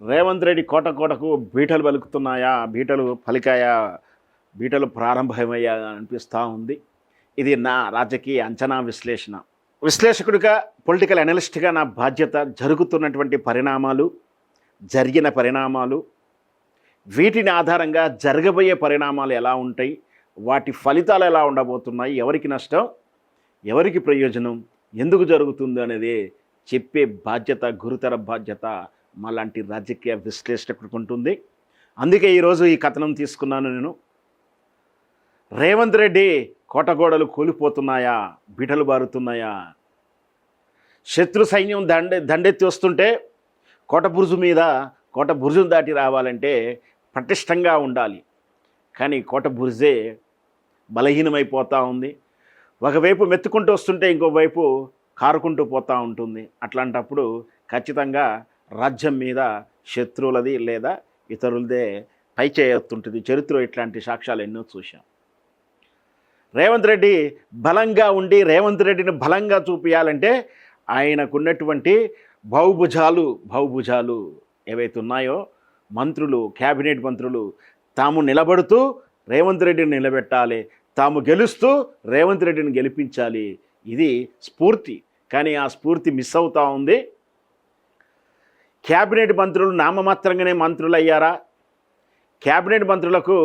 రేవంత్ రెడ్డి కోట కోటకు బీటలు పలుకుతున్నాయా, బీటలు పలికాయా, బీటలు ప్రారంభమయ్యా అనిపిస్తూ ఉంది. ఇది నా రాజకీయ అంచనా విశ్లేషణ. విశ్లేషకుడిగా, పొలిటికల్ అనలిస్ట్గా నా బాధ్యత జరుగుతున్నటువంటి పరిణామాలు, జరిగిన పరిణామాలు, వీటిని ఆధారంగా జరగబోయే పరిణామాలు ఎలా ఉంటాయి, వాటి ఫలితాలు ఎలా ఉండబోతున్నాయి, ఎవరికి నష్టం, ఎవరికి ప్రయోజనం, ఎందుకు జరుగుతుంది అనేది చెప్పే బాధ్యత, గురుతర బాధ్యత మాలాంటి రాజకీయ విశ్లేషకుడికి ఉంటుంది. అందుకే ఈరోజు ఈ కథనం తీసుకున్నాను నేను. రేవంత్ రెడ్డి కోటగోడలు కూలిపోతున్నాయా, బిటలు బారుతున్నాయా, శత్రు సైన్యం దండెత్తి వస్తుంటే కోట బురుజును దాటి రావాలంటే పటిష్టంగా ఉండాలి. కానీ కోట బురుజే బలహీనమైపోతూ ఉంది. ఒకవైపు మెత్తుకుంటూ వస్తుంటే ఇంకోవైపు కారుకుంటూ పోతూ ఉంటుంది. అట్లాంటప్పుడు ఖచ్చితంగా రాజ్యం మీద శత్రువులది లేదా ఇతరులదే పై చేయొత్తుంటుంది. చరిత్రలో ఇట్లాంటి సాక్ష్యాలు ఎన్నో చూశాం. రేవంత్ రెడ్డి బలంగా ఉండి రేవంత్ రెడ్డిని బలంగా చూపించాలంటే ఆయనకున్నటువంటి బహుభుజాలు ఏవైతే ఉన్నాయో, మంత్రులు, క్యాబినెట్ మంత్రులు తాము నిలబడుతూ రేవంత్ రెడ్డిని నిలబెట్టాలి, తాము గెలుస్తూ రేవంత్ రెడ్డిని గెలిపించాలి. ఇది స్ఫూర్తి. కానీ ఆ స్ఫూర్తి మిస్ అవుతూ ఉంది. క్యాబినెట్ మంత్రులు నామమాత్రంగానే మంత్రులు అయ్యారా? క్యాబినెట్ మంత్రులకు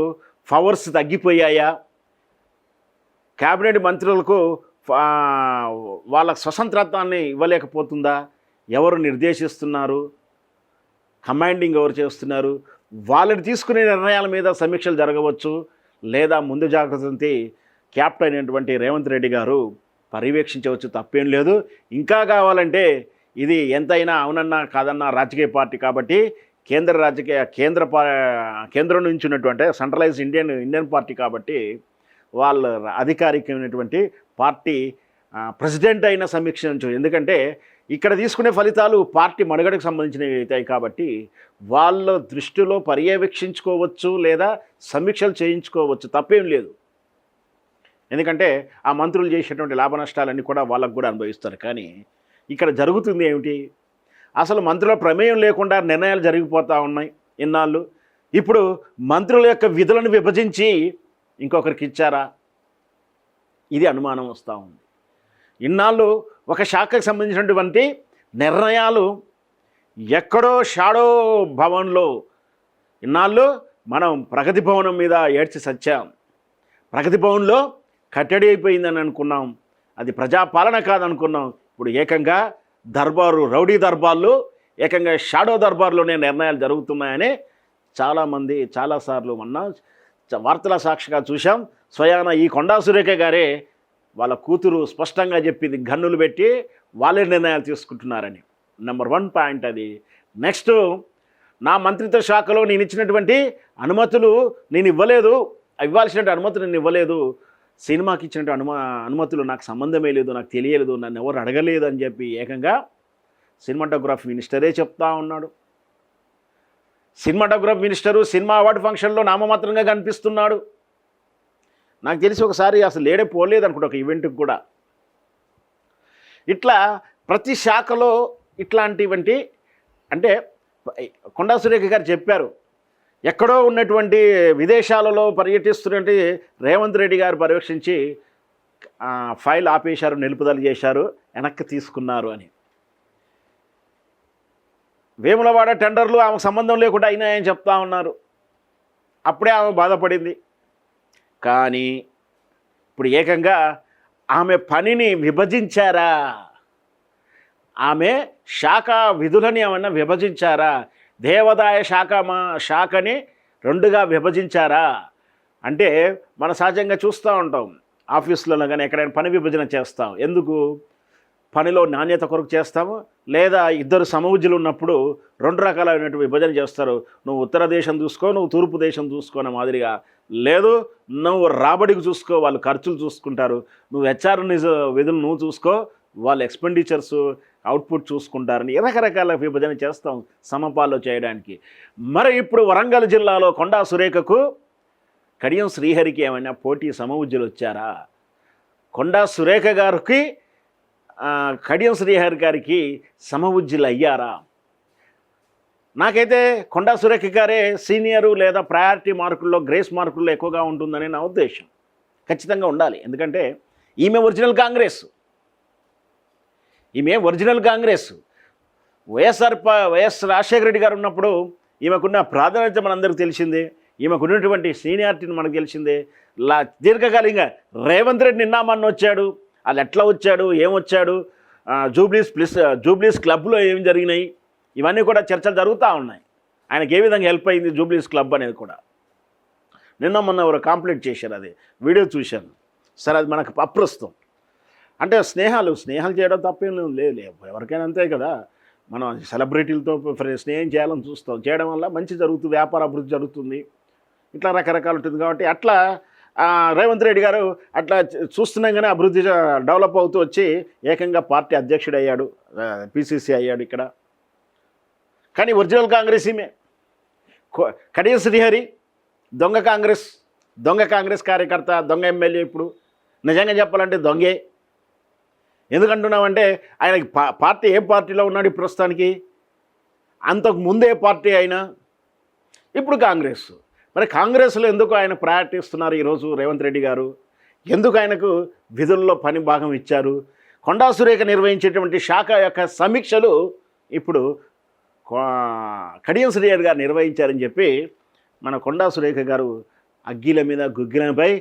పవర్స్ తగ్గిపోయాయా? క్యాబినెట్ మంత్రులకు వాళ్ళ స్వతంత్రత్వాన్ని ఇవ్వలేకపోతుందా? ఎవరు నిర్దేశిస్తున్నారు, కమాండింగ్ ఎవరు చేస్తున్నారు, వాళ్ళని తీసుకునే నిర్ణయాల మీద సమీక్షలు జరగవచ్చు. లేదా ముందు జాగ్రత్తతో క్యాప్టెన్ అయినటువంటి రేవంత్ రెడ్డి గారు పర్యవేక్షించవచ్చు, తప్పేం లేదు. ఇంకా కావాలంటే ఇది ఎంతైనా అవునన్నా కాదన్నా రాజకీయ పార్టీ కాబట్టి కేంద్రం నుంచి ఉన్నటువంటి సెంట్రలైజ్ ఇండియన్ పార్టీ కాబట్టి వాళ్ళ అధికారికమైనటువంటి పార్టీ ప్రెసిడెంట్ అయిన సమీక్షించు. ఎందుకంటే ఇక్కడ తీసుకునే ఫలితాలు పార్టీ మనుగడకు సంబంధించినవి అవుతాయి కాబట్టి వాళ్ళ దృష్టిలో పర్యవేక్షించుకోవచ్చు లేదా సమీక్షలు చేయించుకోవచ్చు, తప్పేం లేదు. ఎందుకంటే ఆ మంత్రులు చేసేటువంటి లాభ నష్టాలన్నీ కూడా వాళ్ళకు కూడా అనుభవిస్తారు. కానీ ఇక్కడ జరుగుతుంది ఏమిటి? అసలు మంత్రుల ప్రమేయం లేకుండా నిర్ణయాలు జరిగిపోతూ ఉన్నాయి ఇన్నాళ్ళు. ఇప్పుడు మంత్రుల యొక్క విధులను విభజించి ఇంకొకరికి ఇచ్చారా? ఇది అనుమానం వస్తూ ఉంది. ఇన్నాళ్ళు ఒక శాఖకు సంబంధించినటువంటి నిర్ణయాలు ఎక్కడో షాడో భవన్లో ఇన్నాళ్ళు మనం ప్రగతి భవనం మీద ఏడ్చి సచ్చాం. ప్రగతి భవన్లో కట్టడి అయిపోయిందని అనుకున్నాం, అది ప్రజాపాలన కాదనుకున్నాం. ఇప్పుడు ఏకంగా రౌడీ దర్బార్లు, ఏకంగా షాడో దర్బార్లోనే నిర్ణయాలు జరుగుతున్నాయని చాలామంది చాలాసార్లు మొన్న వార్తల సాక్షిగా చూసాం. స్వయాన ఈ కొండా సురేఖ గారే వాళ్ళ కూతురు స్పష్టంగా చెప్పింది, గన్నులు పెట్టి వాళ్ళే నిర్ణయాలు తీసుకుంటున్నారని. నెంబర్ 1 పాయింట్ అది. నెక్స్ట్, నా మంత్రిత్వ శాఖలో నేను ఇచ్చినటువంటి అనుమతులు నేను ఇవ్వలేదు, ఇవ్వాల్సిన అనుమతులు నేను ఇవ్వలేదు, సినిమాకి ఇచ్చినట్టు అనుమతులు నాకు సంబంధమే లేదు, నాకు తెలియలేదు, నన్ను ఎవరు అడగలేదు అని చెప్పి ఏకంగా సినిమాటోగ్రఫీ మినిస్టరే చెప్తా ఉన్నాడు. సినిమాటోగ్రఫీ మినిస్టరు సినిమా అవార్డు ఫంక్షన్లో నామమాత్రంగా కనిపిస్తున్నాడు. నాకు తెలిసి ఒకసారి అసలు లేడే పోలేదు అనుకుంటా ఒక ఈవెంట్కి కూడా. ఇట్లా ప్రతి శాఖలో ఇట్లాంటివంటి అంటే కొండా సురేఖ గారు చెప్పారు, ఎక్కడో ఉన్నటువంటి విదేశాలలో పర్యటిస్తున్నటువంటి రేవంత్ రెడ్డి గారు పర్యవేక్షించి ఫైల్ ఆపేశారు, నిలుపుదల చేశారు, వెనక్కి తీసుకున్నారు అని. వేములవాడ టెండర్లు ఆమె సంబంధం లేకుండా అయినాయని చెప్తా ఉన్నారు. అప్పుడే ఆమె బాధపడింది. కానీ ఇప్పుడు ఏకంగా ఆమె పనిని విభజించారా? ఆమె శాఖ విధులని ఏమన్నా విభజించారా? దేవాదాయ శాఖని 2గా విభజించారా? అంటే మన సహజంగా చూస్తూ ఉంటాం, ఆఫీసులలో కానీ ఎక్కడైనా పని విభజన చేస్తాం. ఎందుకు? పనిలో నాణ్యత కొరకు చేస్తాము, లేదా ఇద్దరు సమవుజ్యులు ఉన్నప్పుడు 2 రకాలైనటువంటి విభజన చేస్తారు. నువ్వు ఉత్తర దేశం చూసుకో, నువ్వు తూర్పు దేశం చూసుకున్న మాదిరిగా. లేదు, నువ్వు రాబడికి చూసుకో, వాళ్ళు ఖర్చులు చూసుకుంటారు. నువ్వు హెచ్ఆర్ విధులు నువ్వు చూసుకో, వాళ్ళు ఎక్స్పెండిచర్స్ అవుట్పుట్ చూసుకుంటారని రకరకాల విభజన చేస్తాం సమపాల్లో చేయడానికి. మరి ఇప్పుడు వరంగల్ జిల్లాలో కొండా సురేఖకు కడియం శ్రీహరికి ఏమైనా పోటీ సమవుజ్యులు వచ్చారా? కొండా సురేఖ గారికి కడియం శ్రీహరి గారికి సమవుజ్యులు అయ్యారా? నాకైతే కొండా సురేఖ గారే సీనియరు లేదా ప్రయారిటీ మార్కుల్లో గ్రేస్ మార్కుల్లో ఎక్కువగా ఉంటుందని నా ఉద్దేశం. ఖచ్చితంగా ఉండాలి. ఎందుకంటే ఈమె ఒరిజినల్ కాంగ్రెస్, వైఎస్ రాజశేఖర రెడ్డి గారు ఉన్నప్పుడు ఈమెకున్న ప్రాధాన్యత మనందరికీ తెలిసిందే, ఈమెకున్నటువంటి సీనియారిటీని మనకు తెలిసిందే. దీర్ఘకాలికంగా రేవంత్ రెడ్డి నిన్నామన్న వచ్చాడు, అది ఎట్లా వచ్చాడు, ఏమొచ్చాడు, జూబ్లీస్ క్లబ్లో ఏం జరిగినాయి, ఇవన్నీ కూడా చర్చలు జరుగుతూ ఉన్నాయి. ఆయనకి ఏ విధంగా హెల్ప్ అయింది జూబ్లీస్ క్లబ్ అనేది కూడా నిన్న మొన్న ఎవరు కంప్లీట్ చేశారు, అది వీడియో చూశాను. సరే, అది మనకు అప్రస్తుతం. అంటే స్నేహాలు చేయడం తప్పేం లేదు, ఎవరికైనా అంతే కదా. మనం సెలబ్రిటీలతో స్నేహం చేయాలని చూస్తాం, చేయడం వల్ల మంచి జరుగుతుంది, వ్యాపార అభివృద్ధి జరుగుతుంది, ఇట్లా రకరకాలు ఉంటుంది. కాబట్టి అట్లా రేవంత్ రెడ్డి గారు అట్లా చూస్తున్నాగానే అభివృద్ధి డెవలప్ అవుతూ వచ్చి ఏకంగా పార్టీ అధ్యక్షుడు అయ్యాడు, పిసిసి అయ్యాడు ఇక్కడ. కానీ ఒరిజినల్ కాంగ్రెస్ ఈమె. కడియం శ్రీహరి దొంగ కాంగ్రెస్ కార్యకర్త, దొంగ ఎమ్మెల్యే. ఇప్పుడు నిజంగా చెప్పాలంటే దొంగే. ఎందుకంటున్నామంటే ఆయనకి పార్టీ ఏ పార్టీలో ఉన్నాడు ప్రస్తుతానికి, అంతకు ముందే పార్టీ అయినా, ఇప్పుడు కాంగ్రెస్. మరి కాంగ్రెస్లో ఎందుకు ఆయన ప్రయారిటీ ఇస్తున్నారు ఈరోజు రేవంత్ రెడ్డి గారు? ఎందుకు ఆయనకు విధుల్లో పని భాగం ఇచ్చారు? కొండా సురేఖ నిర్వహించేటువంటి శాఖ యొక్క సమీక్షలు ఇప్పుడు కడియం శ్రీహరి గారు నిర్వహించారని చెప్పి మన కొండా సురేఖ గారు అగ్గిల మీద గుగ్గిలపై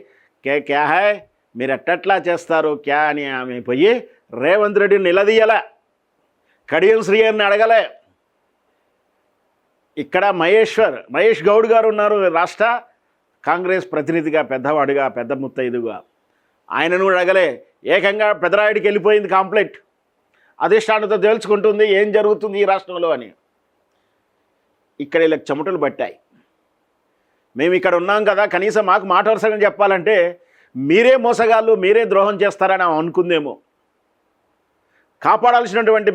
క్యా హై మీరు ఎట్టట్లా చేస్తారు క్యా అని ఆమె పోయి రేవంత్ రెడ్డిని నిలదీయలే, కడియం శ్రీహరిని అడగలే. ఇక్కడ మహేష్ గౌడ్ గారు ఉన్నారు, రాష్ట్ర కాంగ్రెస్ ప్రతినిధిగా, పెద్దవాడిగా, పెద్ద ముత్తైదుగా. ఆయనను అడగలే. ఏకంగా పెదరాయుడికి వెళ్ళిపోయింది కాంప్లైంట్, అధిష్టానంతో తేల్చుకుంటుంది ఏం జరుగుతుంది ఈ రాష్ట్రంలో అని. ఇక్కడ వీళ్ళకి చెమటలు పట్టాయి. మేము ఇక్కడ ఉన్నాం కదా, కనీసం మాకు మాట వరుసగా చెప్పాలంటే మీరే మోసగాళ్ళు, మీరే ద్రోహం చేస్తారని అనుకుందేమో. కాపాడాల్సినటువంటి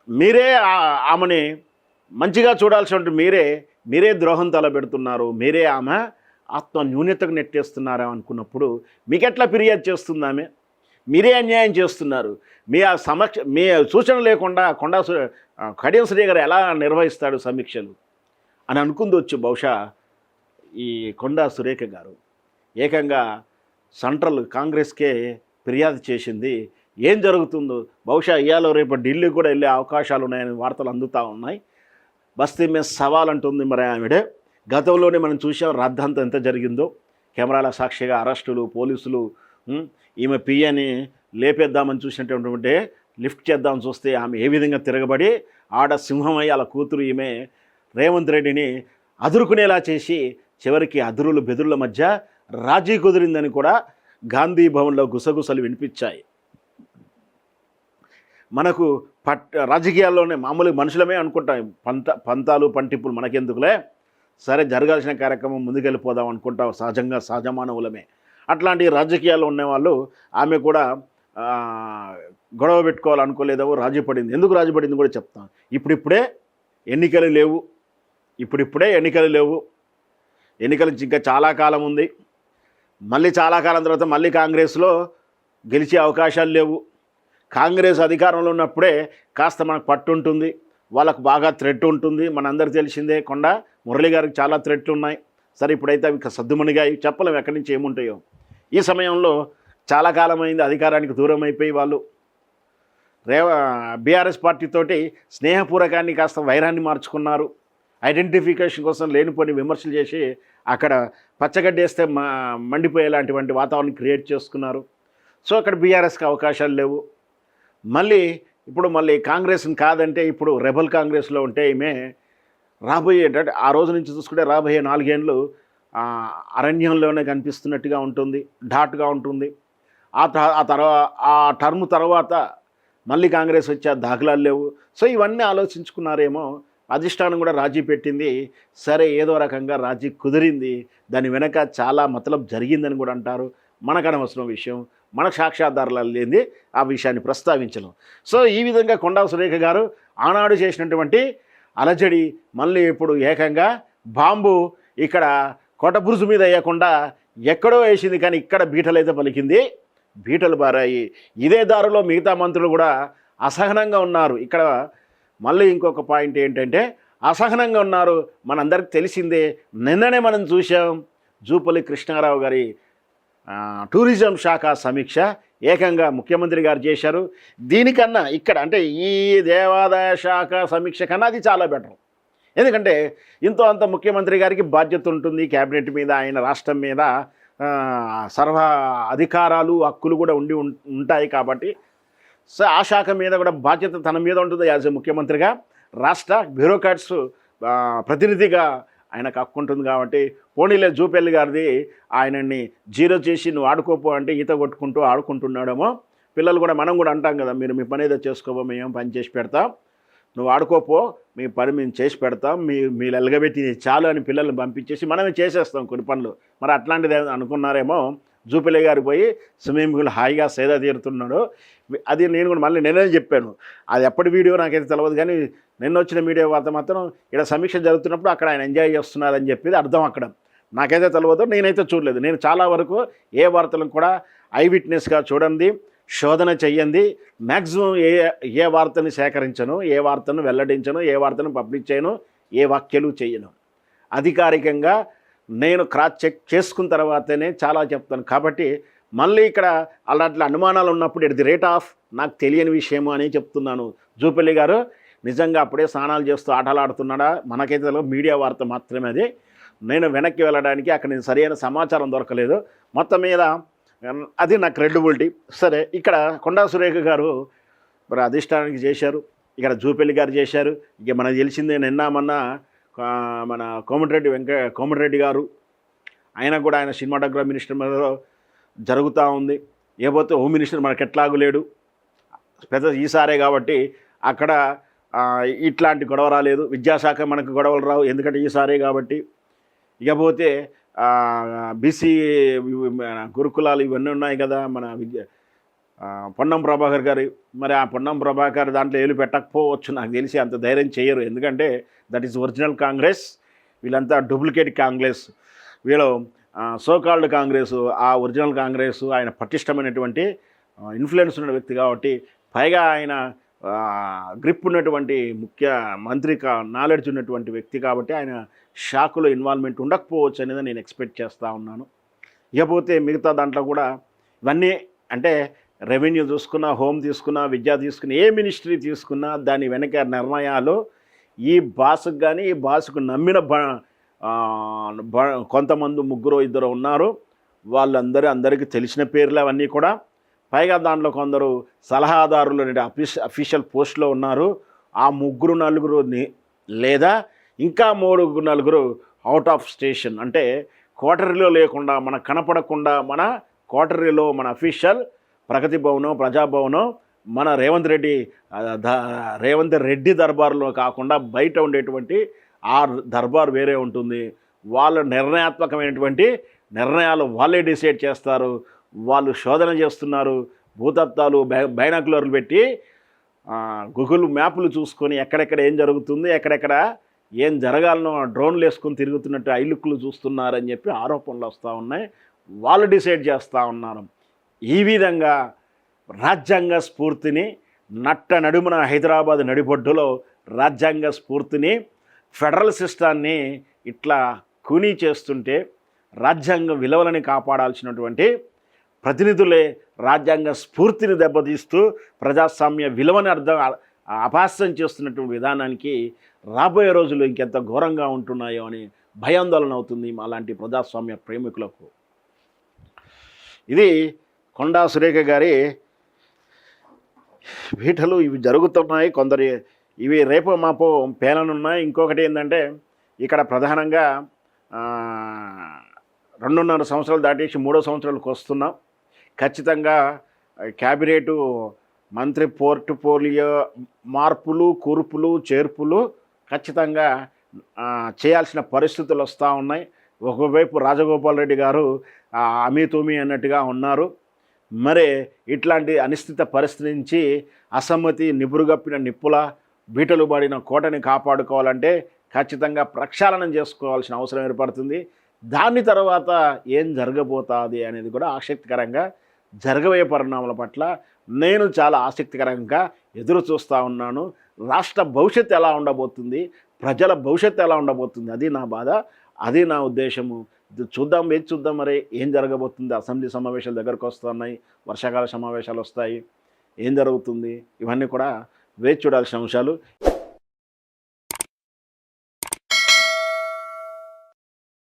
మీరే ఆమెని మంచిగా చూడాల్సినటువంటి మీరే ద్రోహం తలబెడుతున్నారు, మీరే ఆమె ఆత్మ న్యూన్యతకు నెట్టేస్తున్నారు అనుకున్నప్పుడు మీకెట్లా ఫిర్యాదు చేస్తుంది ఆమె? మీరే అన్యాయం చేస్తున్నారు. మీ సూచన లేకుండా కడియం శ్రీ గారు ఎలా నిర్వహిస్తాడు సమీక్షలు అని అనుకుందొచ్చు బహుశా ఈ కొండా సురేఖ గారు. ఏకంగా సెంట్రల్ కాంగ్రెస్కే ఫిర్యాదు చేసింది. ఏం జరుగుతుందో బహుశా ఇవాళ రేపు ఢిల్లీ కూడా వెళ్ళే అవకాశాలు ఉన్నాయని వార్తలు అందుతూ ఉన్నాయి. బస్తీ మీద సవాల్ అంటుంది మరి ఆవిడే. గతంలోనే మనం చూసాం రాద్ధాంతం ఎంత జరిగిందో, కెమెరాల సాక్షిగా అరెస్టులు, పోలీసులు. ఈమె పియ్యని లేపేద్దామని చూసినటువంటి లిఫ్ట్ చేద్దామని చూస్తే ఆమె ఏ విధంగా తిరగబడి ఆడ సింహమై అలా కూతురు ఈమె రేవంత్ రెడ్డిని అదురుకునేలా చేసి చివరికి అదురులు బెదురుల మధ్య రాజీ కుదిరిందని కూడా గాంధీ భవన్లో గుసగుసలు వినిపించాయి. మనకు రాజకీయాల్లోనే మామూలు మనుషులమే అనుకుంటాం, పంతాలు పంటిప్పులు మనకెందుకులే, సరే జరగాల్సిన కార్యక్రమం ముందుకెళ్ళిపోదాం అనుకుంటాం, సహజమానవులమే. అట్లాంటి రాజకీయాల్లో ఉండేవాళ్ళు ఆమె కూడా గొడవ పెట్టుకోవాలనుకోలేదేమో, రాజీ పడింది. ఎందుకు రాజీ పడింది కూడా చెప్తాం. ఇప్పుడిప్పుడే ఎన్నికలు లేవు, ఎన్నికలు ఇంకా చాలా కాలం ఉంది. మళ్ళీ చాలా కాలం తర్వాత మళ్ళీ కాంగ్రెస్లో గెలిచే అవకాశాలు లేవు. కాంగ్రెస్ అధికారంలో ఉన్నప్పుడే కాస్త మనకు పట్టు ఉంటుంది, వాళ్ళకు బాగా థ్రెట్ ఉంటుంది. మనందరికీ తెలిసిందే, కొండా మురళి గారికి చాలా థ్రెట్లు ఉన్నాయి. సరే, ఇప్పుడైతే అవి సద్దుమణిగాయి, చెప్పలేము ఎక్కడి నుంచి ఏముంటాయో. ఈ సమయంలో చాలా కాలమైంది అధికారానికి దూరం అయిపోయి వాళ్ళు బీఆర్ఎస్ పార్టీతోటి స్నేహపూర్వకాన్ని కాస్త వైరాన్ని మార్చుకున్నారు. ఐడెంటిఫికేషన్ కోసం లేనిపోని విమర్శలు చేసి అక్కడ పచ్చగడ్డేస్తే మండిపోయేలాంటివంటి వాతావరణం క్రియేట్ చేసుకున్నారు. సో అక్కడ బీఆర్ఎస్కి అవకాశాలు లేవు. ఇప్పుడు మళ్ళీ కాంగ్రెస్ని కాదంటే ఇప్పుడు రెబల్ కాంగ్రెస్లో ఉంటే ఈమె రాబోయే ఆ రోజు నుంచి చూసుకుంటే రాబోయే 4 ఏళ్ళు అరణ్యంలోనే కనిపిస్తున్నట్టుగా ఉంటుంది, ఘాటుగా ఉంటుంది. ఆ టర్మ్ తర్వాత మళ్ళీ కాంగ్రెస్ వచ్చే దాఖలాలు లేవు. సో ఇవన్నీ ఆలోచించుకున్నారేమో. అధిష్టానం కూడా రాజీ పెట్టింది. సరే, ఏదో రకంగా రాజీ కుదిరింది, దాని వెనక చాలా మతలబ్ జరిగిందని కూడా అంటారు. మనకు అనవసరం విషయం, మన సాక్ష్యాధారాలు లేనిది ఆ విషయాన్ని ప్రస్తావించను. సో ఈ విధంగా కొండా సురేఖ గారు ఆనాడు చేసినటువంటి అలజడి మళ్ళీ ఇప్పుడు ఏకంగా బాంబు ఇక్కడ కోటబురుజు మీద వేయకుండా ఎక్కడో వేసింది, కానీ ఇక్కడ బీటలైతే పలికింది, బీటలు బారాయి. ఇదే దారిలో మిగతా మంత్రులు కూడా అసహనంగా ఉన్నారు. ఇక్కడ మళ్ళీ ఇంకొక పాయింట్ ఏంటంటే అసహనంగా ఉన్నారు. మనందరికి తెలిసిందే, నిన్ననే మనం చూసాం జూపల్లి కృష్ణారావు గారి టూరిజం శాఖ సమీక్ష ఏకంగా ముఖ్యమంత్రి గారు చేశారు. దీనికన్నా ఇక్కడ అంటే ఈ దేవాదాయ శాఖ సమీక్ష కన్నా అది చాలా బెటర్. ఎందుకంటే ఇంతో అంత ముఖ్యమంత్రి గారికి బాధ్యత ఉంటుంది క్యాబినెట్ మీద, ఆయన రాష్ట్రం మీద సర్వ అధికారాలు హక్కులు కూడా ఉంటాయి కాబట్టి ఆ శాఖ మీద కూడా బాధ్యత తన మీద ఉంటుంది. యాజ్ ఎ ముఖ్యమంత్రిగా రాష్ట్ర బ్యూరోక్రాట్స్ ప్రతినిధిగా ఆయనకు హక్కు ఉంటుంది కాబట్టి పోనీలే జూపల్లి గారిది ఆయనని జీరో చేసి నువ్వు ఆడుకోపో అంటే ఈత కొట్టుకుంటూ ఆడుకుంటున్నాడేమో. పిల్లలు కూడా మనం కూడా అంటాం కదా, మీరు మీ పని ఏదో చేసుకోపో, మేము పని చేసి పెడతాం, నువ్వు ఆడుకోపో, మీ పని మేము చేసి పెడతాం, మీరు ఎలగబెట్టి చాలు అని పిల్లల్ని పంపించేసి మనమే చేసేస్తాం కొన్ని పనులు. మరి అట్లాంటిది అనుకున్నారేమో. జూపల్లి గారు పోయి స్విమ్మింగ్ పూల్ హాయిగా సేద తీరుతున్నాడు. అది నేను కూడా మళ్ళీ నేనే చెప్పాను, అది ఎప్పటి వీడియో నాకైతే తెలియదు, కానీ నిన్న వచ్చిన వీడియో వార్త మాత్రం ఇక్కడ సమీక్ష జరుగుతున్నప్పుడు అక్కడ ఆయన ఎంజాయ్ చేస్తున్నారని చెప్పేది అర్థం. అక్కడ నాకైతే తెలియదు, నేనైతే చూడలేదు. నేను చాలా వరకు ఏ వార్తలను కూడా ఐ విట్నెస్గా చూడండి, శోధన చెయ్యండి. మ్యాక్సిమం ఏ వార్తని సేకరించను, ఏ వార్తను వెల్లడించను, ఏ వార్తను పబ్లిష్ చేయను, ఏ వ్యాఖ్యలు చేయను. అధికారికంగా నేను క్రాస్ చెక్ చేసుకున్న తర్వాతనే చాలా చెప్తాను. కాబట్టి మళ్ళీ ఇక్కడ అలాంటి అనుమానాలు ఉన్నప్పుడు ఎట్ ది రేట్ ఆఫ్ నాకు తెలియని విషయము అని చెప్తున్నాను. జూపల్లి గారు నిజంగా అప్పుడే స్నానాలు చేస్తూ ఆటలు ఆడుతున్నాడా మనకైతే మీడియా వార్త మాత్రమే అది. నేను వెనక్కి వెళ్ళడానికి అక్కడ నేను సరైన సమాచారం దొరకలేదు. మొత్తం మీద అది నా క్రెడిబిలిటీ. సరే, ఇక్కడ కొండా సురేఖ గారు మరి అధిష్టానానికి చేశారు, ఇక్కడ జూపల్లి గారు చేశారు. ఇక మనకు తెలిసిందే నిన్న మొన్న మన కోమటిరెడ్డి గారు ఆయన కూడా ఆయన సినిమాటోగ్రఫీ మినిస్టర్ మీద జరుగుతూ ఉంది. ఏపోతే హోమ్ మినిస్టర్ మనకు ఎట్లాగూ లేడు, పెద్ద ఈసారే కాబట్టి అక్కడ ఇట్లాంటి గొడవ రాలేదు. విద్యాశాఖ మనకు గొడవలు రావు, ఎందుకంటే ఈసారే కాబట్టి. ఇకపోతే బీసీ గురుకులాలు ఇవన్నీ ఉన్నాయి కదా మన పొన్నం ప్రభాకర్ గారు. మరి ఆ పొన్నం ప్రభాకర్ దాంట్లో ఏలు పెట్టకపోవచ్చు, నాకు తెలిసి అంత ధైర్యం చేయరు. ఎందుకంటే దట్ ఈస్ ఒరిజినల్ కాంగ్రెస్, వీళ్ళంతా డూప్లికేట్ కాంగ్రెస్. వీళ్ళు సోకాల్డ్ కాంగ్రెస్, ఆ ఒరిజినల్ కాంగ్రెస్ ఆయన పటిష్టమైనటువంటి ఇన్ఫ్లుయెన్స్ ఉన్న వ్యక్తి కాబట్టి, పైగా ఆయన గ్రిప్ ఉన్నటువంటి ముఖ్య మంత్రి నాలెడ్జ్ ఉన్నటువంటి వ్యక్తి కాబట్టి ఆయన షాకులో ఇన్వాల్వ్మెంట్ ఉండకపోవచ్చు అనేది నేను ఎక్స్పెక్ట్ చేస్తూ ఉన్నాను. ఇకపోతే మిగతా దాంట్లో కూడా ఇవన్నీ అంటే రెవెన్యూ చూసుకున్నా, హోమ్ తీసుకున్నా, విద్య తీసుకున్నా, ఏ మినిస్ట్రీ తీసుకున్నా దాని వెనక నిర్ణయాలు ఈ బాసుకు కానీ ఈ బాసుకు నమ్మిన కొంతమంది ముగ్గురు ఇద్దరు ఉన్నారు. అందరికీ తెలిసిన పేర్లు అవన్నీ కూడా. పైగా దాంట్లో కొందరు సలహాదారులు అఫీషియల్ పోస్టులో ఉన్నారు. ఆ ముగ్గురు నలుగురు లేదా ఇంకా 3-4 అవుట్ ఆఫ్ స్టేషన్, అంటే కోటరీలో లేకుండా మనకు కనపడకుండా మన కోటరీలో మన అఫీషియల్ ప్రగతి భవనం, ప్రజాభవనం, మన రేవంత్ రెడ్డి దర్బార్లో కాకుండా బయట ఉండేటువంటి ఆ దర్బార్ వేరే ఉంటుంది. వాళ్ళ నిర్ణయాత్మకమైనటువంటి నిర్ణయాలు వాళ్ళే డిసైడ్ చేస్తారు. వాళ్ళు శోధన చేస్తున్నారు. భూతత్వాలు బైనాక్యులర్లు పెట్టి గూగుల్ మ్యాప్లు చూసుకొని ఎక్కడెక్కడ ఏం జరుగుతుంది, ఎక్కడెక్కడ ఏం జరగాలనో డ్రోన్లు వేసుకొని తిరుగుతున్నట్టు ఐలుక్కులు చూస్తున్నారని చెప్పి ఆరోపణలు వస్తూ ఉన్నాయి. వాళ్ళు డిసైడ్ చేస్తూ ఉన్నారు. ఈ విధంగా రాజ్యాంగ స్ఫూర్తిని నడుమున హైదరాబాద్ నడిబొడ్డులో రాజ్యాంగ స్ఫూర్తిని, ఫెడరల్ సిస్టాన్ని ఇట్లా కూనీ చేస్తుంటే రాజ్యాంగ విలువలని కాపాడాల్సినటువంటి ప్రతినిధులే రాజ్యాంగ స్ఫూర్తిని దెబ్బతీస్తూ ప్రజాస్వామ్య విలువని అపహాస్యం చేస్తున్నటువంటి విధానానికి రాబోయే రోజులు ఇంకెంత ఘోరంగా ఉంటున్నాయో అని భయాందోళన అవుతుంది అలాంటి ప్రజాస్వామ్య ప్రేమికులకు. ఇది కొండా సురేఖ గారి వీటలు ఇవి జరుగుతున్నాయి. కొందరు ఇవి రేపో మాపో పేలనున్నాయి. ఇంకొకటి ఏంటంటే ఇక్కడ ప్రధానంగా 2.5 సంవత్సరాలు దాటేసి 3వ సంవత్సరాలకు వస్తున్నాం. ఖచ్చితంగా క్యాబినెటు మంత్రి పోర్ట్ఫోలియో మార్పులు, కూర్పులు, చేర్పులు ఖచ్చితంగా చేయాల్సిన పరిస్థితులు వస్తూ ఉన్నాయి. ఒకవైపు రాజగోపాల్ రెడ్డి గారు అమీతుమీ అన్నట్టుగా ఉన్నారు. మరి ఇట్లాంటి అనిశ్చిత పరిస్థితి నుంచి అసమ్మతి నిపురుగప్పిన నిప్పుల బీటలు పడిన కోటని కాపాడుకోవాలంటే ఖచ్చితంగా ప్రక్షాళనం చేసుకోవాల్సిన అవసరం ఏర్పడుతుంది. దాని తర్వాత ఏం జరగబోతుంది అనేది కూడా ఆసక్తికరంగా జరగబోయే పరిణామాల పట్ల నేను చాలా ఆసక్తికరంగా ఎదురు చూస్తూ ఉన్నాను. రాష్ట్ర భవిష్యత్తు ఎలా ఉండబోతుంది, ప్రజల భవిష్యత్తు ఎలా ఉండబోతుంది, అది నా బాధ, అది నా ఉద్దేశము. చూద్దాం, వేచి చూద్దాం మరి ఏం జరగబోతుంది. అసెంబ్లీ సమావేశాలు దగ్గరకు వస్తున్నాయి, వర్షాకాల సమావేశాలు వస్తాయి, ఏం జరుగుతుంది, ఇవన్నీ కూడా వేచి చూడాల్సిన అంశాలు.